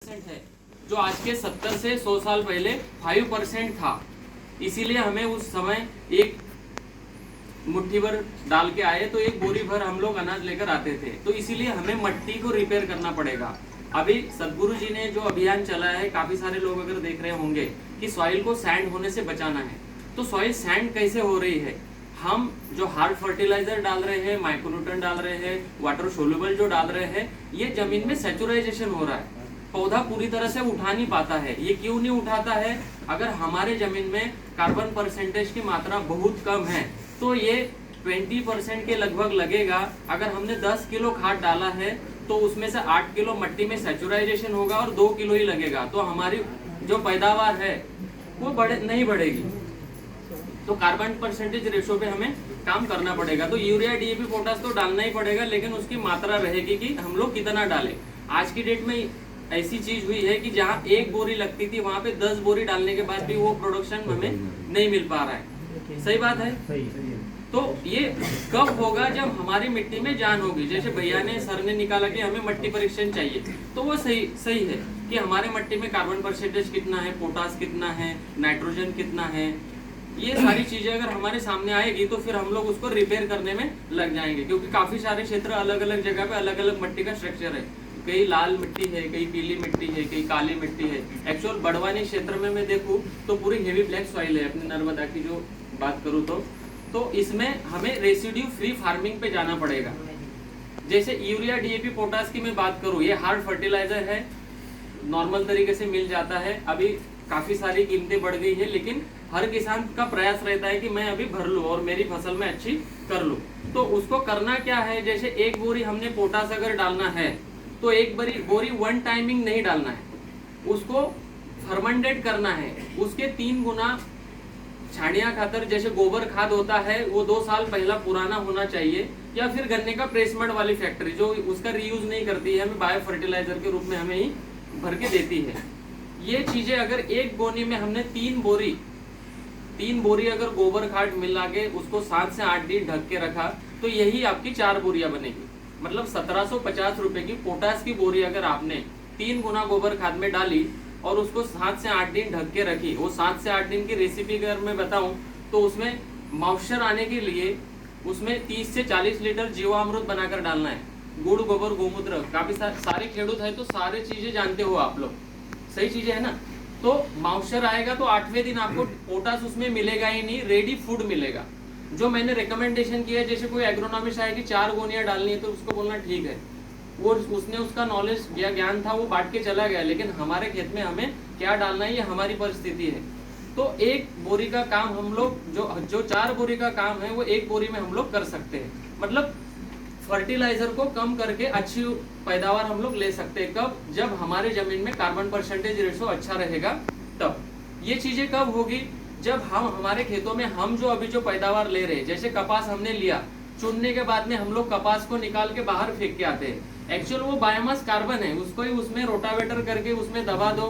है जो आज के 70 से 100 साल पहले 5% था। इसीलिए हमें उस समय एक मुट्ठी भर डाल के आए तो एक बोरी भर हम लोग अनाज लेकर आते थे। तो इसीलिए हमें मिट्टी को रिपेयर करना पड़ेगा। अभी सदगुरु जी ने जो अभियान चलाया है, काफी सारे लोग अगर देख रहे होंगे कि सॉइल को सैंड होने से बचाना है। तो सॉइल सैंड कैसे हो रही है? हम जो हार्ड फर्टिलाइजर डाल रहे हैं, माइक्रोन्यूट्रन डाल रहे हैं, वाटर सोल्यूबल जो डाल रहे हैं, ये जमीन में सेचुराइजेशन हो रहा है। पौधा पूरी तरह से उठा नहीं पाता है। ये क्यों नहीं उठाता है? अगर हमारे जमीन में कार्बन परसेंटेज की मात्रा बहुत कम है तो ये 20% के लगभग लगेगा। अगर हमने 10 किलो खाद डाला है तो उसमें से 8 किलो मिट्टी में सेचुराइजेशन होगा और 2 किलो ही लगेगा। तो हमारी जो पैदावार है वो नहीं बढ़ेगी। तो कार्बन परसेंटेज रेशो पे हमें काम करना पड़ेगा। तो यूरिया, डीएपी, पोटाश तो डालना ही पड़ेगा, लेकिन उसकी मात्रा रहेगी कि हम लोग कितना डालें। आज की डेट में ऐसी चीज हुई है कि जहाँ 1 बोरी लगती थी वहां पे 10 बोरी डालने के बाद भी वो प्रोडक्शन हमें नहीं मिल पा रहा है। सही बात है? तो ये कब होगा? जब हमारी मिट्टी में जान होगी। जैसे भैया ने, सर ने निकाला कि हमें मिट्टी परीक्षण चाहिए, तो वो सही है कि हमारे मिट्टी में कार्बन परसेंटेज कितना है, पोटाश कितना है, नाइट्रोजन कितना है। ये सारी चीजें अगर हमारे सामने आएगी तो फिर हम लोग उसको रिपेयर करने में लग जाएंगे, क्योंकि काफी सारे क्षेत्र अलग अलग जगह पे अलग अलग मिट्टी का स्ट्रक्चर है। कई लाल मिट्टी है, कई पीली मिट्टी है, कई काली मिट्टी है। एक्चुअल बड़वानी क्षेत्र में मैं देखूं तो पूरी हेवी ब्लैक सॉइल है। अपने नर्मदा की जो बात करूं तो इसमें हमें रेसिड्यू फ्री फार्मिंग पे जाना पड़ेगा। जैसे यूरिया, डीएपी, पोटाश की मैं बात करूं, ये हार्ड फर्टिलाइजर है, नॉर्मल तरीके से मिल जाता है। अभी काफी सारी कीमतें बढ़ गई है, लेकिन हर किसान का प्रयास रहता है कि मैं अभी भर लूं और मेरी फसल में अच्छी कर लूं। तो उसको करना क्या है? जैसे 1 बोरी हमने पोटाश अगर डालना है तो 1 बोरी वन टाइमिंग नहीं डालना है, उसको फर्मेंटेड करना है। उसके 3 गुना छाड़िया खातर, जैसे गोबर खाद होता है, वो 2 साल पहला पुराना होना चाहिए, या फिर गन्ने का प्रेसमेंट वाली फैक्ट्री जो उसका रीयूज नहीं करती है, हमें बायो फर्टिलाइजर के रूप में हमें ही भर के देती है। ये चीजें अगर 1 गोनी में हमने 3 बोरी अगर गोबर खाद मिला के उसको 7 से 8 दिन ढक के रखा तो यही आपकी 4 बोरियां बनेगी। मतलब 1750 रुपए की पोटाश की बोरी अगर आपने 3 गुना गोबर खाद में डाली और उसको 7 से 8 दिन ढक के रखी, वो 7 से 8 दिन की रेसिपी अगर मैं बताऊं तो उसमें मॉइस्चर आने के लिए उसमें 30 से 40 लीटर जीवामृत बनाकर डालना है। गुड़, गोबर, गोमूत्र, काफी सारे खेडूत है तो सारे चीजें जानते हो आप लोग, सही चीजें है ना। तो मॉइस्चर आएगा तो 8वें दिन आपको पोटाश उसमें मिलेगा ही नहीं, रेडी फूड मिलेगा। जो मैंने रिकमेंडेशन किया है, जैसे कोई एग्रोनॉमिस्ट आए कि 4 गोनियां डालनी है तो उसको बोलना ठीक है, वो उसने उसका नॉलेज या ज्ञान था वो बांट के चला गया, लेकिन हमारे खेत में हमें क्या डालना है ये हमारी परिस्थिति है। तो 1 बोरी का काम हम लोग जो 4 बोरी का काम है वो 1 बोरी में हम लोग कर सकते हैं। मतलब फर्टिलाइजर को कम करके अच्छी पैदावार हम लोग ले सकते हैं। कब? जब हमारे जमीन में कार्बन परसेंटेज रेशो अच्छा रहेगा तब। ये चीजें कब होगी? जब हम हमारे खेतों में हम जो अभी जो पैदावार ले रहे हैं, जैसे कपास हमने लिया, चुनने के बाद में हम लोग कपास को निकाल के बाहर फेंक के आते हैं। एक्चुअल वो बायोमास कार्बन है, उसको ही उसमें रोटावेटर करके उसमें दबा दो,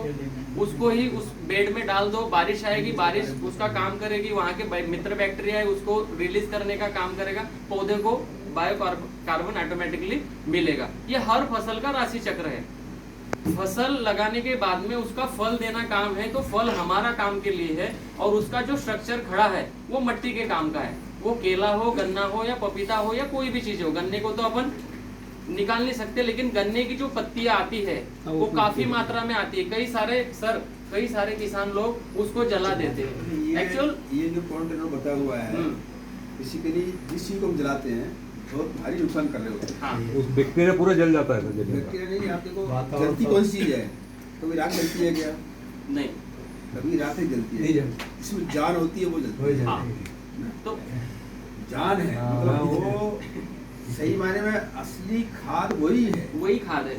उसको ही उस बेड में डाल दो, बारिश आएगी, बारिश उसका काम करेगी, वहां के मित्र बैक्टीरिया है उसको रिलीज करने का काम करेगा, पौधे को बायो कार्बन ऑटोमेटिकली मिलेगा। ये हर फसल का राशि चक्र है। फसल लगाने के बाद में उसका फल देना काम है, तो फल हमारा काम के लिए है, और उसका जो स्ट्रक्चर खड़ा है वो मिट्टी के काम का है। वो केला हो, गन्ना हो या पपीता हो या कोई भी चीज हो। गन्ने को तो अपन निकाल नहीं सकते, लेकिन गन्ने की जो पत्तियां आती है वो काफी मात्रा में आती है। कई सारे किसान लोग उसको जला देते हैं। एक्चुअल ये जो पॉइंट बता हुआ है, बेसिकली जिस चीज को हम जलाते हैं बहुत भारी नुकसान कर रहे होते हैं। हाँ। उस बैक्टीरिया पूरा जल जाता है। बैक्टीरिया नहीं, आप देखो जलती कौन सी चीज है? कभी राख जलती है क्या? नहीं, कभी राख नहीं जलती है। इसमें जान होती है, वो जलती है। हाँ। तो जान है, मतलब वो सही मायने में असली खाद वही है, वही खाद है।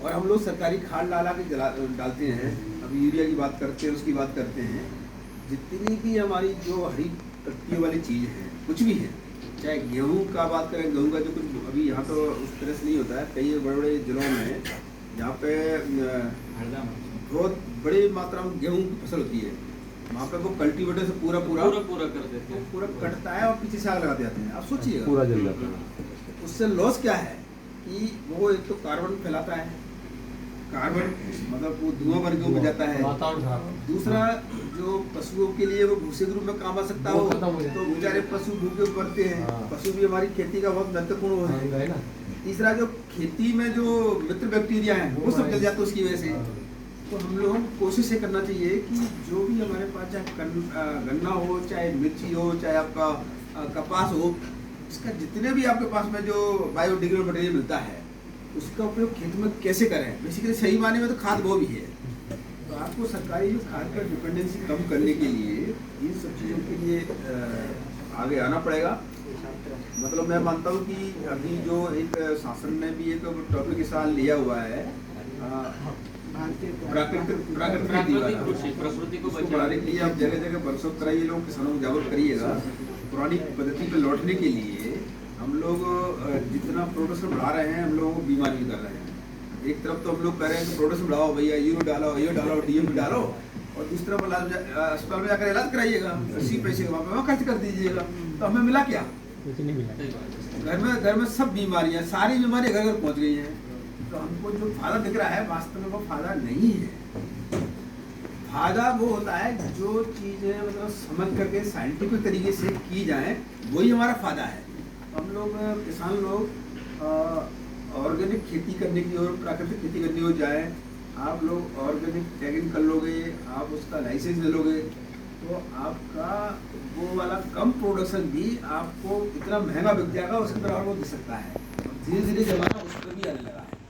और हम लोग सरकारी खाद ला के डालते हैं। अभी यूरिया की बात करते हैं, उसकी बात करते हैं। जितनी भी हमारी जो हरी पत्तियों वाली चीज है, कुछ भी है, चाहे गेहूं का बात करें, गेहूं का जो कुछ अभी यहाँ तो उस तरह से नहीं होता है। कई बड़े बड़े जिलों में जहाँ पे बहुत बड़ी मात्रा में गेहूं की फसल होती है, वहाँ पे वो कल्टीवेटर से पूरा कर देते हैं, पूरा कटता है और पीछे से आग लगाते जाते हैं। आप सोचिएगा पूरा जल जाता है। उससे लॉस क्या है कि वो एक तो कार्बन फैलाता है, कार्बन मतलब वो धुआं वर्ग में जाता है। वातावरण खराब। दूसरा जो पशुओं के लिए वो भूसे के रूप में काम आ सकता वो हो, खत्म हो जाता तो है। बेचारे पशु भूखे मरते हैं। हाँ। पशु भी हमारी खेती का बहुत महत्वपूर्ण हाँ, है ना। तीसरा जो खेती में जो मित्र बैक्टीरिया है वो सब जल जाते हैं उसकी वजह से। हाँ। तो हम लोगों को कोशिश ये करना चाहिए कि जो भी हमारे पास चाहे गन्ना हो, चाहे मिर्ची हो, चाहे आपका कपास हो, इसका जितने भी आपके पास में जो बायोडिग्रेडेबल मटेरियल मिलता है उसका उपयोग खेत में कैसे करें। बेसिकली सही माने में तो खाद वो भी है। तो आपको सरकारी जो खाद पर डिपेंडेंसी कम करने के लिए इन सब चीज़ों के लिए आगे आना पड़ेगा। मतलब मैं मानता हूँ कि अभी जो एक शासन ने भी एक टॉपिक इस साल लिया हुआ है प्राकृतिक कृषि, प्रकृति को उसको बचाने बढ़ाने के लिए आप जगह जगह वर्कशॉप कराइए, लोग किसानों को जागरूक करिएगा। पुरानी पद्धति पे लौटने के लिए हम लोग जितना प्रोडक्शन बढ़ा रहे हैं हम लोगों को बीमार भी कर रहे हैं। एक तरफ तो हम लोग कह रहे हैं कि प्रोडक्शन बढ़ाओ भैया, यूरिया डालो, ये डालो, डीएपी डालो, और दूसरी तरफ अस्पताल में जाकर इलाज कराइएगा, 80 पैसे वहाँ खर्च कर दीजिएगा। तो हमें मिला क्या? कुछ नहीं मिला। घर में सब बीमारियां, सारी बीमारियां घर घर पहुंच गई हैं। तो हमको जो फायदा दिख रहा है वास्तव में वो फायदा नहीं है। फायदा वो होता है जो चीजें मतलब समझ करके साइंटिफिक तरीके से की जाए, वही हमारा फायदा है। हम लोग किसान लोग ऑर्गेनिक खेती करने की और प्राकृतिक खेती करने की जाए, आप लोग ऑर्गेनिक टैगिंग कर लोगे, आप उसका लाइसेंस ले लोगे, तो आपका वो वाला कम प्रोडक्शन भी आपको इतना महंगा बिक जाएगा, उसके बराबर वो दिख सकता है। धीरे धीरे जमाना उस पर भी आने लगा।